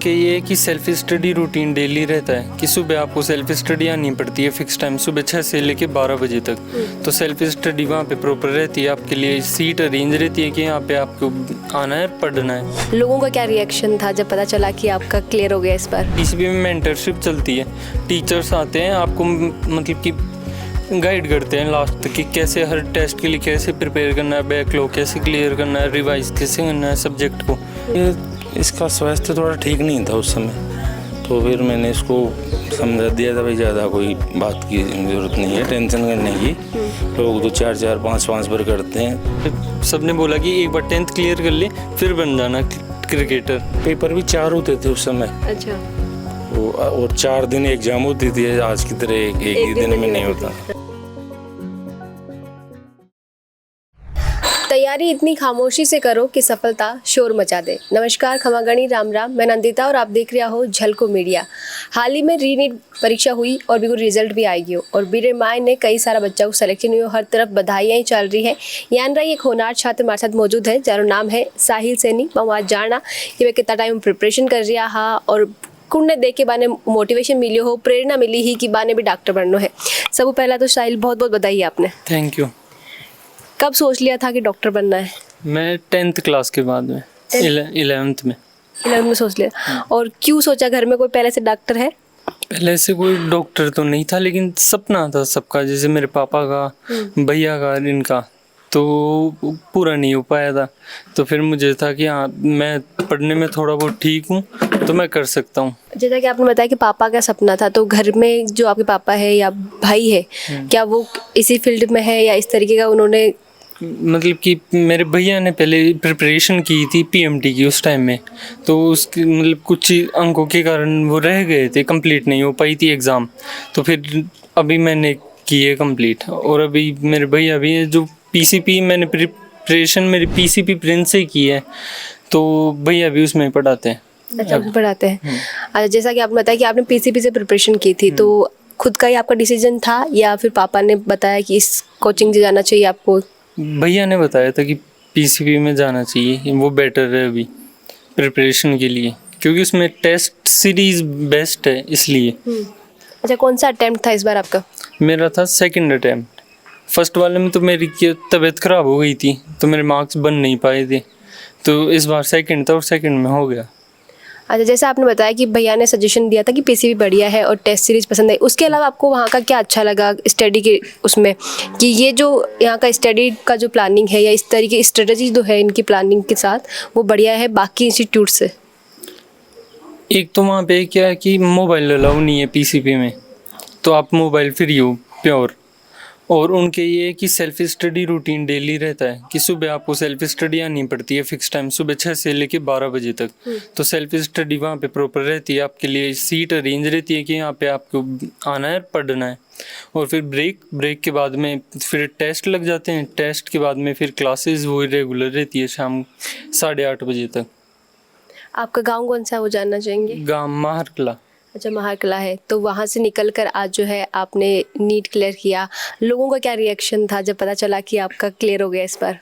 उनके ये है कि सेल्फ स्टडी रूटीन डेली रहता है कि सुबह आपको सेल्फ स्टडी आनी पड़ती है फिक्स टाइम, सुबह 6 से लेके 12 बजे तक। तो सेल्फ स्टडी वहाँ पे प्रॉपर रहती है, आपके लिए सीट अरेंज रहती है कि यहाँ पे आपको आना है, पढ़ना है। लोगों का क्या रिएक्शन था जब पता चला कि आपका क्लियर हो गया इस बार? पीसीबी में मेंटरशिप चलती है, टीचर्स आते हैं आपको मतलब कि गाइड करते हैं लास्ट तक कि कैसे हर टेस्ट के लिए कैसे प्रिपेयर करना है, बैकलॉग कैसे क्लियर करना है, रिवाइज कैसे करना है सब्जेक्ट को। इसका स्वास्थ्य थोड़ा ठीक नहीं था उस समय, तो फिर मैंने इसको समझा दिया था भाई ज़्यादा कोई बात की ज़रूरत नहीं है, टेंशन करने की। लोग तो 4-4, 5-5 पर करते हैं। सबने बोला कि एक बार 10th क्लियर कर ले फिर बन जाना क्रिकेटर। पेपर भी 4 होते थे उस समय। अच्छा। और 4 दिन एग्जाम होती थी, आज की तरह एक ही दिन में नहीं होता। तैयारी इतनी खामोशी से करो कि सफलता शोर मचा दे। नमस्कार, खमागणी, राम राम। मैं नंदिता और आप देख रहे हो झलको मीडिया। हाल ही में रीनीट परीक्षा हुई और बिल्कुल रिजल्ट भी आएगी और बीरे माय ने कई सारा बच्चा को सिलेक्शन हुई, हर तरफ बधाइयाँ ही चल रही है। यान रही एक होनार छात्र हमारे साथ मौजूद है जारो नाम है साहिल सैनी। मैं जानना कि मैं कितना टाइम प्रिपरेशन कर रहा हाँ और कुने देख के बाने मोटिवेशन मिली हो, प्रेरणा मिली ही कि बाने भी डॉक्टर बनना है। सब पहला तो साहिल बहुत बहुत बधाई आपने। Thank you. कब सोच लिया था कि डॉक्टर बनना है? मैं 10th क्लास के बाद में 11th में 11th में सोच लिया। और क्यों सोचा? घर में कोई पहले से डॉक्टर है? पहले से कोई डॉक्टर तो नहीं था, लेकिन सपना था सबका, जैसे मेरे पापा का, भैया का, इनका, तो पूरा नहीं हो पाया था। तो फिर मुझे था कि हाँ मैं पढ़ने में थोड़ा बहुत ठीक हूँ तो मैं कर सकता हूँ। जैसा कि आपने बताया कि पापा का सपना था, तो घर में जो आपके पापा है या भाई है, क्या वो इसी फील्ड में है या इस तरीके का उन्होंने? मतलब कि मेरे भैया ने पहले प्रिपरेशन की थी पीएमटी की उस टाइम में, तो उसकी मतलब कुछ अंकों के कारण वो रह गए थे, कंप्लीट नहीं हो पाई थी एग्ज़ाम। तो फिर अभी मैंने की है कंप्लीट, और अभी मेरे भैया भी है जो पीसीपी, मैंने प्रिपरेशन मेरी पीसीपी प्रिंस से की है, तो भैया भी उसमें पढ़ाते हैं। अच्छा, पढ़ाते हैं। अच्छा, जैसा कि आपने बताया कि आपने पीसीपी से प्रिपरेशन की थी, तो खुद का ही आपका डिसीजन था या फिर पापा ने बताया कि इस कोचिंग से जाना चाहिए आपको? भैया ने बताया था कि पीसीबी में जाना चाहिए, वो बेटर है अभी प्रिपरेशन के लिए, क्योंकि उसमें टेस्ट सीरीज बेस्ट है इसलिए। अच्छा, कौन सा अटेम्प्ट था इस बार आपका? मेरा था सेकंड अटेम्प्ट। फर्स्ट वाले में तो मेरी तबीयत ख़राब हो गई थी तो मेरे मार्क्स बन नहीं पाए थे, तो इस बार सेकंड था और सेकंड में हो गया। अच्छा, जैसा आपने बताया कि भैया ने सजेशन दिया था कि पीसीबी बढ़िया है और टेस्ट सीरीज पसंद आई, उसके अलावा आपको वहाँ का क्या अच्छा लगा स्टडी के उसमें, कि ये जो यहाँ का स्टडी का जो प्लानिंग है या इस तरीके की स्ट्रेटजी जो है इनकी प्लानिंग के साथ, वो बढ़िया है बाकी इंस्टीट्यूट से? एक तो वहाँ पे क्या है कि मोबाइल अलाउ नहीं है पीसीबी में, तो आप मोबाइल फ्री हो प्योर। और उनके ये है कि सेल्फ स्टडी रूटीन डेली रहता है कि सुबह आपको सेल्फ स्टडी आनी पड़ती है फिक्स टाइम, सुबह 6 से लेके 12 बजे तक। तो सेल्फ स्टडी वहाँ पे प्रॉपर रहती है, आपके लिए सीट अरेंज रहती है कि यहाँ पे आपको आना है, पढ़ना है। और फिर ब्रेक के बाद में फिर टेस्ट लग जाते हैं, टेस्ट के बाद में फिर क्लासेस वो रेगुलर रहती है शाम 8:30 बजे तक। आपका गाँव कौन सा है वो जानना चाहेंगे? गाँव माहरकला। अच्छा, महाकला है। तो वहाँ से निकल कर आज जो है आपने नीट क्लियर किया, लोगों का क्या रिएक्शन था जब पता चला कि आपका क्लियर हो गया इस बार?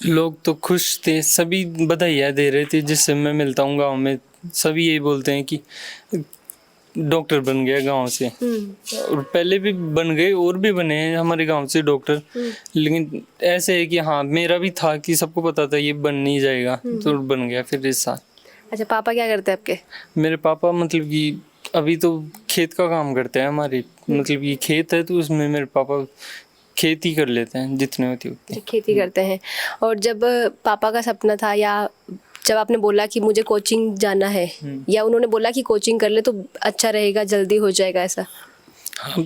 लोग तो खुश थे, सभी बधाइयाँ दे रहे थे जिससे मैं मिलता हूँ गांव में। सभी यही बोलते हैं कि डॉक्टर बन गया गांव से, और पहले भी बन गए और भी बने हैं हमारे गांव से डॉक्टर। लेकिन ऐसे है कि हाँ मेरा भी था कि सबको पता था ये बन नहीं जाएगा, तो बन गया फिर इस साल। अच्छा, पापा क्या करते हैं आपके? मेरे पापा मतलब कि अभी तो खेत का काम करते हैं हमारे, मतलब ये खेत है तो उसमें मेरे पापा खेती कर लेते हैं जितने होती उतनी। खेती करते हैं। और जब पापा का सपना था या जब आपने बोला कि मुझे कोचिंग जाना है, या उन्होंने बोला कि कोचिंग कर ले तो अच्छा रहेगा, जल्दी हो जाएगा, ऐसा? हाँ,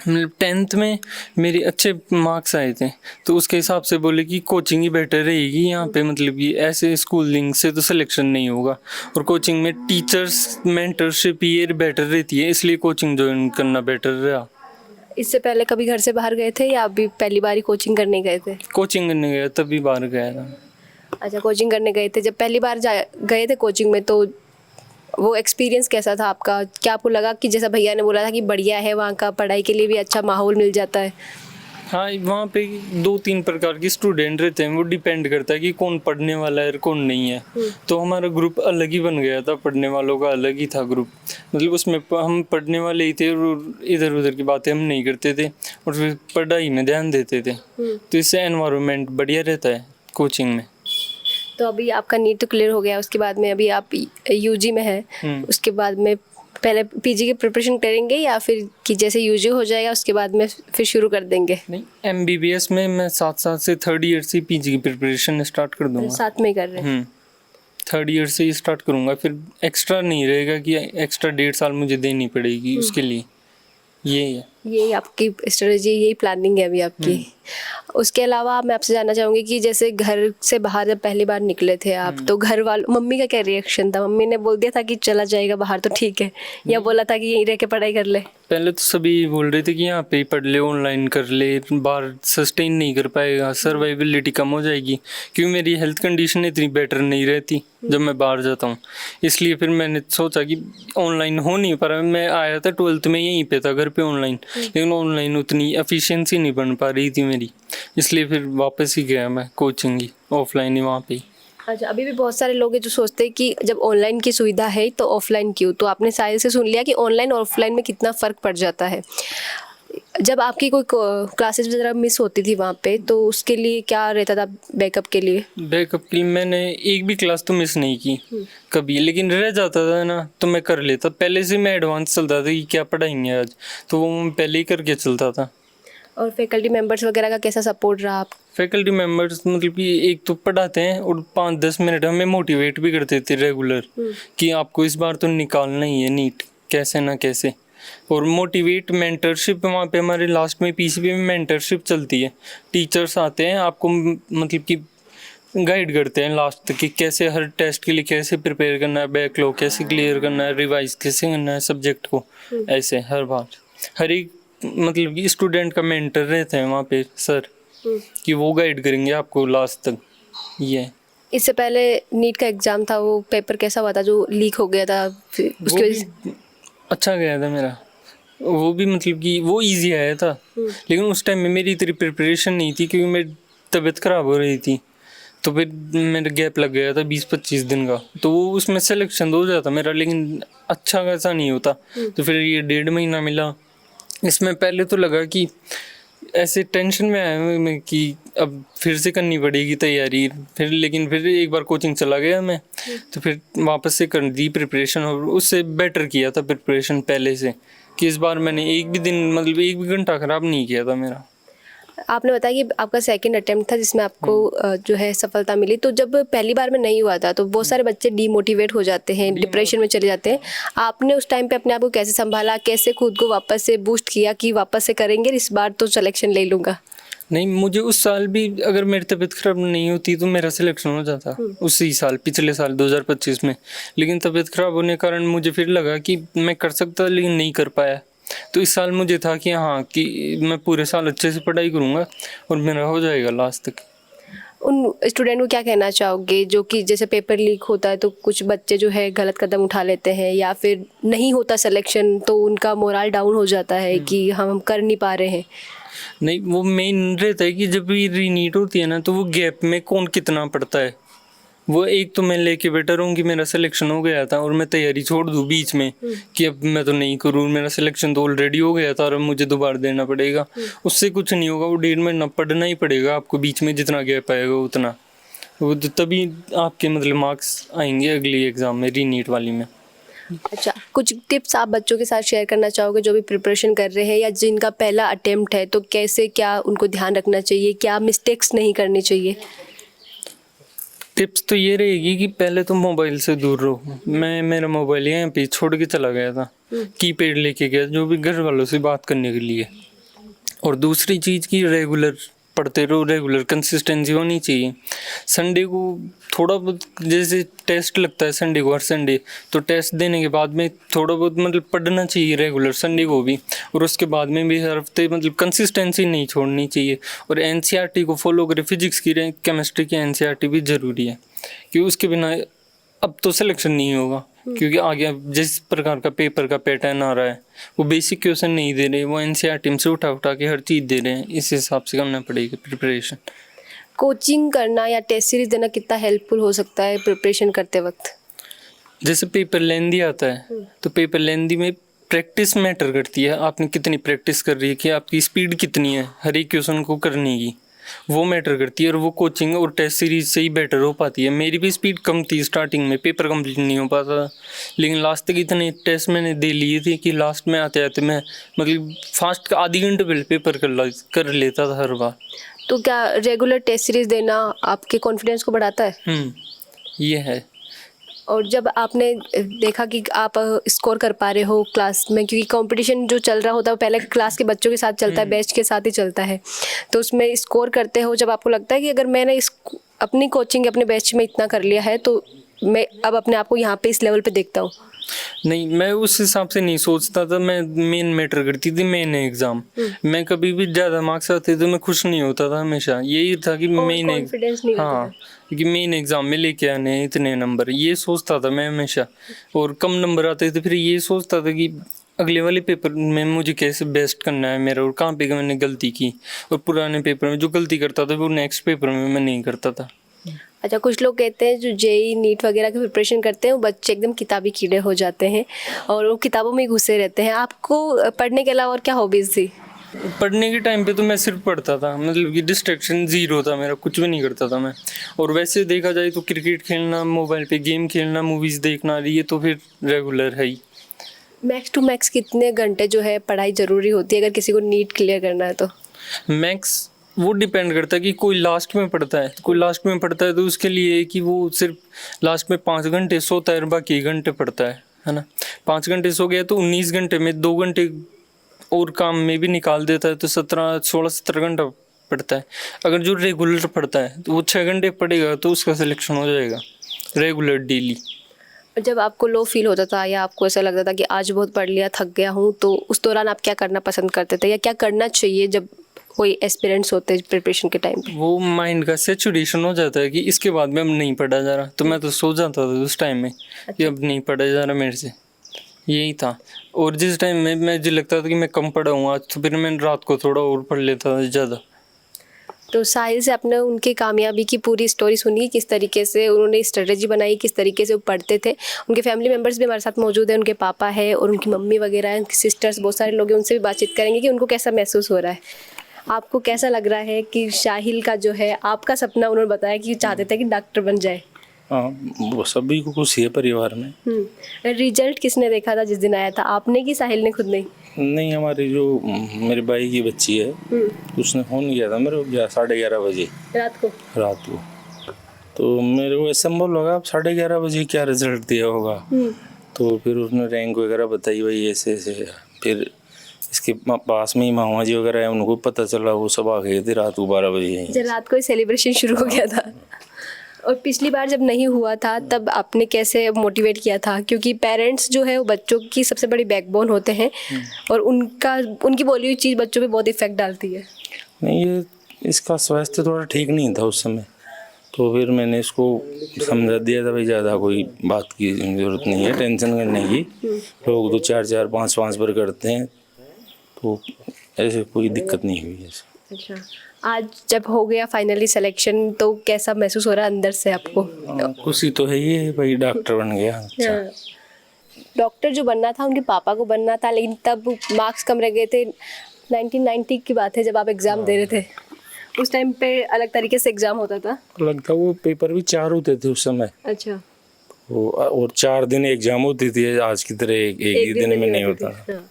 मतलब 10th में मेरे अच्छे मार्क्स आए थे तो उसके हिसाब से बोले कि कोचिंग ही बेटर रहेगी यहाँ पे, मतलब ये ऐसे स्कूलिंग से तो सिलेक्शन नहीं होगा, और कोचिंग में टीचर्स मेंटरशिप ये बेटर रहती है, इसलिए कोचिंग ज्वाइन करना बेटर रहा। इससे पहले कभी घर से बाहर गए थे या अभी पहली बार ही कोचिंग करने गए थे? कोचिंग करने गया तभी बाहर गया था। अच्छा, कोचिंग करने गए थे। जब पहली बार गए थे कोचिंग में, तो वो एक्सपीरियंस कैसा था आपका? क्या आपको लगा कि जैसा भैया ने बोला था कि बढ़िया है, वहाँ का पढ़ाई के लिए भी अच्छा माहौल मिल जाता है? हाँ, वहाँ पे 2-3 प्रकार के स्टूडेंट रहते हैं, वो डिपेंड करता है कि कौन पढ़ने वाला है और कौन नहीं है। तो हमारा ग्रुप अलग ही बन गया था, पढ़ने वालों का अलग ही था ग्रुप, मतलब उसमें हम पढ़ने वाले ही थे और इधर उधर की बातें हम नहीं करते थे और फिर पढ़ाई में ध्यान देते थे। तो इससे एनवायरनमेंट बढ़िया रहता है कोचिंग में। तो अभी आपका नीट तो क्लियर हो गया, उसके बाद में अभी आप यूजी में हैं, उसके बाद में पहले पीजी की प्रिपरेशन करेंगे या फिर कि जैसे यूजी हो जाएगा उसके बाद में फिर शुरू कर देंगे? नहीं, एमबीबीएस में मैं साथ से 3rd ईयर से पीजी की प्रिपरेशन स्टार्ट कर दूंगा। साथ में कर रहे हैं? 3rd ईयर से ही स्टार्ट करूंगा, फिर एक्स्ट्रा नहीं रहेगा कि एक्स्ट्रा 1.5 साल मुझे देनी पड़ेगी उसके लिए। यही है, यही आपकी स्ट्रेटजी, यही प्लानिंग है अभी आपकी। उसके अलावा मैं आपसे जानना चाहूँगी कि जैसे घर से बाहर जब पहली बार निकले थे आप, तो घर वालों, मम्मी का क्या रिएक्शन था? मम्मी ने बोल दिया था कि चला जाएगा बाहर तो ठीक है, या बोला था कि यहीं रह के पढ़ाई कर ले? पहले तो सभी बोल रहे थे कि यहाँ पे ही पढ़ ले, ऑनलाइन कर ले, बाहर सस्टेन नहीं कर पाएगा, सर्वाइबिलिटी कम हो जाएगी, क्योंकि मेरी हेल्थ कंडीशन इतनी बेटर नहीं रहती जब मैं बाहर जाता हूँ। इसलिए फिर मैंने सोचा कि ऑनलाइन हो नहीं पा रहा। मैं आया था 12th में, यहीं पे था घर पे ऑनलाइन, लेकिन ऑनलाइन उतनी एफिशिएंसी नहीं बन पा रही थी मेरी, इसलिए फिर वापस ही गया मैं कोचिंग ही, ऑफलाइन ही वहाँ पे ही। अच्छा, अभी भी बहुत सारे लोग हैं जो सोचते हैं कि जब ऑनलाइन की सुविधा है तो ऑफलाइन क्यों? तो आपने साहिल से सुन लिया कि ऑनलाइन और ऑफलाइन में कितना फ़र्क पड़ जाता है। जब आपकी कोई क्लासेस वगैरह मिस होती थी वहाँ पे, तो उसके लिए क्या रहता था बैकअप के लिए? बैकअप के लिए मैंने एक भी क्लास तो मिस नहीं की कभी, लेकिन रह जाता था ना तो मैं कर लेता। पहले से मैं एडवांस चलता था कि क्या पढ़ाएंगे आज, तो वो मैं पहले ही करके चलता था। और फैकल्टी मेंबर्स वगैरह का कैसा सपोर्ट रहा आप? फैकल्टी मेंबर्स मतलब कि एक तो पढ़ाते हैं और 5-10 मिनट हमें मोटिवेट भी करते थे रेगुलर, कि आपको इस बार तो निकालना ही है नीट, कैसे ना कैसे। और मोटिवेट, मेंटरशिप, वहाँ पे हमारे लास्ट में पीसीपी में मेंटरशिप चलती है। टीचर्स आते हैं, आपको मतलब कि गाइड करते हैं लास्ट तक कि कैसे हर टेस्ट के लिए कैसे प्रिपेयर करना है, बैकलॉग कैसे क्लियर करना है, रिवाइज कैसे करना है सब्जेक्ट को। ऐसे हर बार हर एक मतलब कि स्टूडेंट का मेंटर रहते हैं वहाँ पे सर, कि वो गाइड करेंगे आपको लास्ट तक। ये इससे पहले नीट का एग्ज़ाम था, वो पेपर कैसा हुआ था जो लीक हो गया था? फिर उसके वजह से अच्छा गया था मेरा, वो भी मतलब कि वो इजी आया था, लेकिन उस टाइम में मेरी इतनी प्रिपरेशन नहीं थी क्योंकि मेरी तबीयत ख़राब हो रही थी, तो फिर मेरा गैप लग गया था 20-25 दिन का, तो वो उसमें सिलेक्शन हो जाता मेरा, लेकिन अच्छा खासा नहीं होता। तो फिर ये 1.5 महीना मिला। इसमें पहले तो लगा कि ऐसे टेंशन में आया मैं कि अब फिर से करनी पड़ेगी तैयारी, फिर लेकिन फिर एक बार कोचिंग चला गया मैं, तो फिर वापस से कर दी प्रिपरेशन, और उससे बेटर किया था प्रिपरेशन पहले से, कि इस बार मैंने एक भी दिन मतलब एक भी घंटा ख़राब नहीं किया था मेरा। आपने बताया कि आपका सेकंड अटेम्प्ट था जिसमें आपको जो है सफलता मिली। तो जब पहली बार में नहीं हुआ था तो बहुत सारे बच्चे डीमोटिवेट हो जाते हैं, डिप्रेशन में चले जाते हैं। आपने उस टाइम पे अपने आप को कैसे संभाला, कैसे खुद को वापस से बूस्ट किया कि वापस से करेंगे, इस बार तो सिलेक्शन ले लूँगा? नहीं, मुझे उस साल भी अगर मेरी तबीयत खराब नहीं होती तो मेरा सिलेक्शन हो जाता उसी साल, पिछले साल 2025 में, लेकिन तबीयत खराब होने के कारण मुझे फिर लगा कि मैं कर सकता लेकिन नहीं कर पाया। तो इस साल मुझे था कि हाँ, कि मैं पूरे साल अच्छे से पढ़ाई करूँगा और मेरा हो जाएगा लास्ट तक। उन स्टूडेंट को क्या कहना चाहोगे जो कि जैसे पेपर लीक होता है तो कुछ बच्चे जो है गलत कदम उठा लेते हैं, या फिर नहीं होता सिलेक्शन तो उनका मोरल डाउन हो जाता है कि हम कर नहीं पा रहे हैं? नहीं, वो मेन रहता है कि जब भी रीनीट होती है ना, तो वो गैप में कौन कितना पढ़ता है। वो एक तो मैं लेके बेटर हूँ कि मेरा सिलेक्शन हो गया था और मैं तैयारी छोड़ दूँ बीच में कि अब मैं तो नहीं करूँ, मेरा सिलेक्शन तो ऑलरेडी हो गया था और अब मुझे दोबारा देना पड़ेगा। उससे कुछ नहीं होगा, वो 1.5 महीना पढ़ना ही पड़ेगा आपको, बीच में जितना गैप आएगा उतना, वो तभी आपके मतलब मार्क्स आएंगे अगली एग्ज़ाम में, रीनीट वाली में। अच्छा, कुछ टिप्स आप बच्चों के साथ शेयर करना चाहोगे जो भी प्रिपरेशन कर रहे हैं या जिनका पहला अटेम्प्ट है, तो कैसे क्या उनको ध्यान रखना चाहिए, क्या मिस्टेक्स नहीं करनी चाहिए? टिप्स तो ये रहेगी कि पहले तो मोबाइल से दूर रहो। मेरा मोबाइल यहाँ पे छोड़ के चला गया था, कीपैड लेके गया जो भी घर वालों से बात करने के लिए। और दूसरी चीज़ की रेगुलर पढ़ते रहो, रेगुलर कंसिस्टेंसी होनी चाहिए। संडे को थोड़ा बहुत, जैसे टेस्ट लगता है संडे को हर संडे, तो टेस्ट देने के बाद में थोड़ा बहुत मतलब पढ़ना चाहिए रेगुलर संडे को भी, और उसके बाद में भी हर हफ्ते मतलब कंसिस्टेंसी नहीं छोड़नी चाहिए। और एनसीईआरटी को फॉलो करें, फिजिक्स की केमिस्ट्री की एनसीईआरटी भी ज़रूरी है, क्योंकि उसके बिना अब तो सिलेक्शन नहीं होगा, क्योंकि आगे जिस प्रकार का पेपर का पैटर्न आ रहा है वो बेसिक क्वेश्चन नहीं दे रहे, वो एनसीईआरटी से उठा उठा के हर चीज़ दे रहे हैं। इस हिसाब से करना पड़ेगी प्रिपरेशन। कोचिंग करना या टेस्ट सीरीज देना कितना हेल्पफुल हो सकता है प्रिपरेशन करते वक्त? जैसे पेपर लेंदी आता है तो पेपर लेंदी में प्रैक्टिस मैटर करती है, आपने कितनी प्रैक्टिस कर रही है, कि आपकी स्पीड कितनी है हर एक क्वेश्चन को करने की, वो मैटर करती है। और वो कोचिंग और टेस्ट सीरीज से ही बेटर हो पाती है। मेरी भी स्पीड कम थी स्टार्टिंग में, पेपर कंप्लीट नहीं हो पाता था, लेकिन लास्ट तक इतने टेस्ट मैंने दे लिए थे कि लास्ट में आते आते मैं मतलब फास्ट आधी घंटे पहले पेपर कर लेता था हर बार। तो क्या रेगुलर टेस्ट सीरीज देना आपके कॉन्फिडेंस को बढ़ाता है? ये है। और जब आपने देखा कि आप स्कोर कर पा रहे हो क्लास में, क्योंकि कंपटीशन जो चल रहा होता है वो पहले क्लास के बच्चों के साथ चलता है, बैच के साथ ही चलता है, तो उसमें स्कोर करते हो, जब आपको लगता है कि अगर मैंने इस अपनी कोचिंग अपने बैच में इतना कर लिया है तो मैं अब अपने आप को यहाँ पे इस लेवल पे देखता हूँ? नहीं, मैं उस हिसाब से नहीं सोचता था। मैं मेन मैटर करती थी मेन एग्जाम। मैं कभी भी ज़्यादा मार्क्स आते तो मैं खुश नहीं होता था, हमेशा यही था कि मेन हाँ कि मेन एग्जाम में लेके आने हैं इतने नंबर, ये सोचता था मैं हमेशा। और कम नंबर आते थे फिर ये सोचता था कि अगले वाले पेपर में मुझे कैसे बेस्ट करना है मेरा, और कहाँ पे मैंने गलती की, और पुराने पेपर में जो गलती करता था वो नेक्स्ट पेपर में मैं नहीं करता था। अच्छा, कुछ लोग कहते हैं जो जेई नीट वगैरह की प्रिपरेशन करते हैं वो बच्चे एकदम किताबी कीड़े हो जाते हैं और वो किताबों में ही घुसे रहते हैं। आपको पढ़ने के अलावा और क्या हॉबीज़ थी? पढ़ने के टाइम पे तो मैं सिर्फ पढ़ता था, मतलब कि डिस्ट्रैक्शन जीरो था मेरा, कुछ भी नहीं करता था मैं। और वैसे देखा जाए तो क्रिकेट खेलना, मोबाइल पे गेम खेलना, मूवीज़ देखना, ये तो फिर रेगुलर है ही। मैक्स टू मैक्स कितने घंटे जो है पढ़ाई ज़रूरी होती है अगर किसी को नीट क्लियर करना है तो? मैक्स वो डिपेंड करता है कि कोई लास्ट में पढ़ता है, कोई लास्ट में पढ़ता है तो उसके लिए कि वो सिर्फ लास्ट में 5 घंटे सोता है और बाकी घंटे पढ़ता है ना। 5 घंटे सो गया तो 19 घंटे में 2 घंटे और काम में भी निकाल देता है तो 16-17 घंटा पढ़ता है। अगर जो रेगुलर पढ़ता है तो वो 6 घंटे पढ़ेगा तो उसका सिलेक्शन हो जाएगा रेगुलर डेली। जब आपको लो फील होता था या आपको ऐसा लगता था कि आज बहुत पढ़ लिया, थक गया हूँ, तो उस दौरान आप क्या करना पसंद करते थे या क्या करना चाहिए जब कोई एस्पिरेंट्स होते हैं प्रिपरेशन के टाइम पे? वो माइंड का सेचुरेशन हो जाता है कि इसके बाद में अब नहीं पढ़ा जा रहा, तो मैं तो सो जाता था उस टाइम में कि अब नहीं पढ़ा जा रहा मेरे से, यही था। और जिस टाइम में मुझे लगता था कि मैं कम पढ़ा हूँ आज, तो फिर मैं रात को थोड़ा और पढ़ लेता था ज़्यादा। तो साहिल से आपने उनकी कामयाबी की पूरी स्टोरी सुनी, किस तरीके से उन्होंने स्ट्रेटजी बनाई, किस तरीके से वो पढ़ते थे। उनके फैमिली मेम्बर्स भी हमारे साथ मौजूद हैं, उनके पापा है और उनकी मम्मी वगैरह हैं, उनकी सिस्टर्स, बहुत सारे लोग हैं, उनसे भी बातचीत करेंगे कि उनको कैसा महसूस हो रहा है। आपको कैसा लग रहा है कि साहिल का जो है आपका सपना, उन्होंने बताया कि चाहते थे कि डॉक्टर बन जाए? हाँ, वो सभी को खुशी है परिवार में। रिजल्ट किसने देखा था जिस दिन आया था, आपने कि साहिल ने खुद? नहीं, हमारी जो मेरे भाई की बच्ची है उसने फ़ोन किया था मेरे को 11:30 बजे रात को। तो मेरे को संभव लगा अब 11:30 बजे क्या रिजल्ट दिया होगा। तो फिर उसने रैंक वगैरह बताई, भाई ऐसे ऐसे। फिर इसके पास में ही मामा जी वगैरह है, उनको पता चला, वो सब आ गए थे रात को 12 बजे। रात को ही सेलिब्रेशन शुरू हो गया था। और पिछली बार जब नहीं हुआ था तब आपने कैसे मोटिवेट किया था? क्योंकि पेरेंट्स जो है वो बच्चों की सबसे बड़ी बैकबोन होते हैं और उनकी बोली हुई चीज़ बच्चों पे बहुत इफेक्ट डालती है। नहीं, ये इसका स्वास्थ्य थोड़ा ठीक नहीं था उस समय, तो फिर मैंने इसको समझा दिया था, भाई ज़्यादा कोई बात की ज़रूरत नहीं है, टेंशन करने की। लोग तो 4-4, 5-5 बार करते हैं, तो ऐसे कोई दिक्कत नहीं हुई ऐसे। अच्छा, आज जब हो गया फाइनली सिलेक्शन तो कैसा महसूस हो रहा है अंदर से आपको? खुशी तो है ही है, भाई डॉक्टर बन गया। अच्छा। डॉक्टर जो बनना था उनके पापा को बनना था, लेकिन तब मार्क्स कम रह गए थे। 1990 की बात है जब आप एग्ज़ाम दे रहे थे, उस टाइम पे अलग तरीके से एग्ज़ाम होता था। लगता वो पेपर भी 4 होते थे उस समय। अच्छा। और 4 दिन एग्जाम होती थी, आज की तरह एक ही दिन में नहीं होता। हाँ।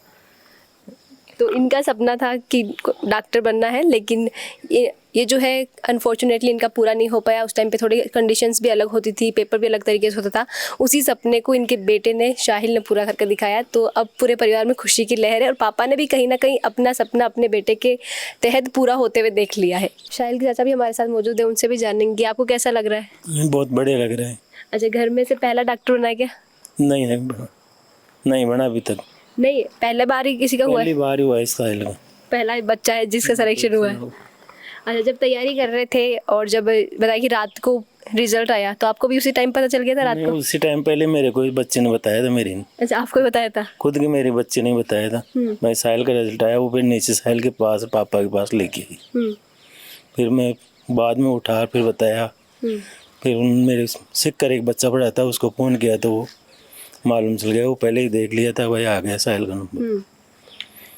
तो इनका सपना था कि डॉक्टर बनना है, लेकिन ये जो है अनफॉर्चुनेटली इनका पूरा नहीं हो पाया। उस टाइम पे थोड़ी कंडीशंस भी अलग होती थी, पेपर भी अलग तरीके से होता था। उसी सपने को इनके बेटे ने, साहिल ने, पूरा करके दिखाया। तो अब पूरे परिवार में खुशी की लहर है और पापा ने भी कहीं ना कहीं अपना सपना अपने बेटे के तहत पूरा होते हुए देख लिया है। साहिल के चाचा भी हमारे साथ मौजूद है, उनसे भी जानेंगे आपको कैसा लग रहा है? बहुत बढ़िया लग रहा है। अच्छा, घर में से पहला डॉक्टर बना है क्या? नहीं बना अभी तक। नहीं, पहले बार ही किसी का हुआ है? पहली बार ही हुआ है साहिल का, पहला बच्चा है जिसका सिलेक्शन हुआ है। अच्छा, जब तैयारी कर रहे थे और जब बताया कि रात को रिजल्ट आया तो आपको भी उसी टाइम पता चल गया था रात नहीं, को? उसी टाइम पहले मेरे को बच्चे ने बताया था, मेरी ने अच्छा, आपको ही बताया था? खुद के मेरे बच्चे ने बताया था। मैं साहिल का रिजल्ट आया, वो फिर नीचे साहिल के पास पापा के पास लेके गई। हम्म, फिर मैं बाद में उठा फिर बताया। फिर उन मेरे सिख कर एक बच्चा पढ़ा था, उसको फ़ोन किया तो वो मालूम चल गया, वो पहले ही देख लिया था भाई आ गया साहिल का नंबर।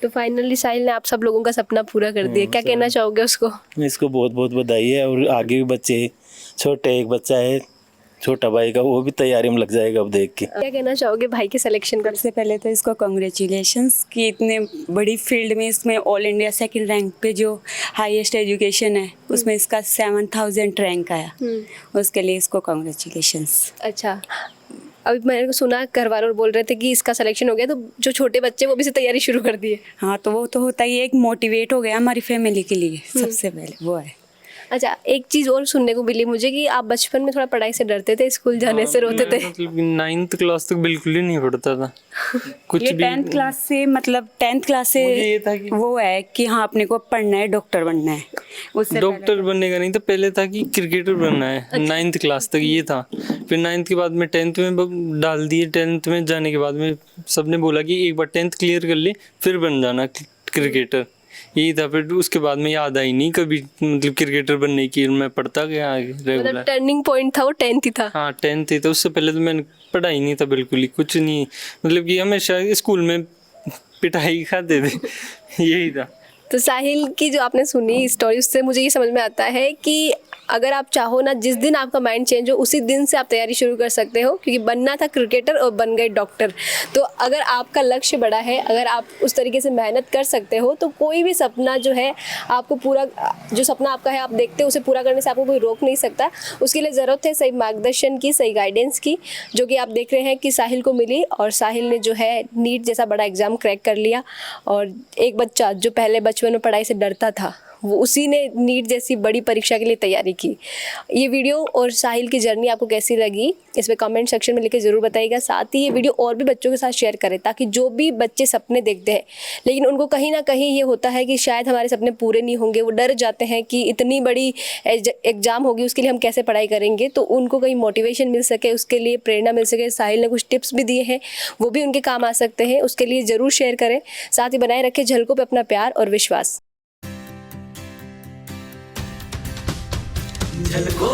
तो फाइनली साहिल ने आप सब लोगों का सपना पूरा कर दिया, क्या कहना चाहोगे उसको? इसको बहुत बहुत बधाई है। और आगे भी बच्चे, छोटे एक बच्चा है छोटा भाई का, वो भी तैयारी में लग जाएगा अब देख के। क्या कहना चाहोगे भाई के सिलेक्शन का? सबसे पहले तो इसको कॉन्ग्रेचुलेशंस कि इतने बड़ी फील्ड में इसमें ऑल इंडिया सेकंड रैंक पे जो हाईएस्ट एजुकेशन है उसमें इसका 7000 रैंक आया, उसके लिए इसको कॉन्ग्रेचुलेशंस। अच्छा, अभी मैंने सुना घर वालों बोल रहे थे कि इसका सिलेक्शन हो गया तो जो छोटे बच्चे वो भी से तैयारी शुरू कर दी है। हाँ, तो वो तो होता ही है, एक मोटिवेट हो गया हमारी फैमिली के लिए, सबसे पहले वो है। अच्छा, एक चीज़ और सुनने को मिली मुझे कि आप बचपन में थोड़ा पढ़ाई से डरते थे, स्कूल जाने से रोते थे। मतलब 9th क्लास तक बिल्कुल ही नहीं पढ़ता था कुछ ये भी। 10th क्लास से, मतलब 10th क्लास से मुझे ये था कि वो है कि हाँ अपने को पढ़ना है, डॉक्टर बनना है। उससे डॉक्टर बनने का नहीं था, पहले था कि क्रिकेटर बनना है। 9th क्लास तक ये था। फिर 9th के बाद में 10th में डाल दिए। 10th में जाने के बाद में सबने बोला कि एक बार 10th क्लियर कर ले फिर बन जाना क्रिकेटर, यही था। फिर उसके बाद में याद आई नहीं कभी मतलब क्रिकेटर बनने की, मैं पढ़ता गया आगे मतलब रेगुलर। टर्निंग पॉइंट था वो 10th ही था। हाँ 10th ही था, उससे पहले तो मैंने पढ़ाई नहीं था बिल्कुल ही, कुछ नहीं। मतलब कि हमेशा स्कूल में पिटाई खाते थे यही था। तो साहिल की जो आपने सुनी स्टोरी, उससे मुझे ये समझ में आता है कि अगर आप चाहो ना, जिस दिन आपका माइंड चेंज हो उसी दिन से आप तैयारी शुरू कर सकते हो, क्योंकि बनना था क्रिकेटर और बन गए डॉक्टर। तो अगर आपका लक्ष्य बड़ा है, अगर आप उस तरीके से मेहनत कर सकते हो तो कोई भी सपना जो है आपको पूरा, जो सपना आपका है आप देखते हो उसे पूरा करने से आपको कोई रोक नहीं सकता। उसके लिए ज़रूरत है सही मार्गदर्शन की, सही गाइडेंस की, जो कि आप देख रहे हैं कि साहिल को मिली। और साहिल ने जो है नीट जैसा बड़ा एग्ज़ाम क्रैक कर लिया। और एक बच्चा जो पहले बचपन में पढ़ाई से डरता था, वो उसी ने नीट जैसी बड़ी परीक्षा के लिए तैयारी की। ये वीडियो और साहिल की जर्नी आपको कैसी लगी इस पे कमेंट सेक्शन में लिखे ज़रूर बताइएगा। साथ ही ये वीडियो और भी बच्चों के साथ शेयर करें, ताकि जो भी बच्चे सपने देखते हैं लेकिन उनको कहीं ना कहीं ये होता है कि शायद हमारे सपने पूरे नहीं होंगे, वो डर जाते हैं कि इतनी बड़ी एग्ज़ाम होगी उसके लिए हम कैसे पढ़ाई करेंगे, तो उनको कहीं मोटिवेशन मिल सके, उसके लिए प्रेरणा मिल सके। साहिल ने कुछ टिप्स भी दिए हैं, वो भी उनके काम आ सकते हैं, उसके लिए ज़रूर शेयर करें। साथ ही बनाए रखें झलकों पर अपना प्यार और विश्वास। झलको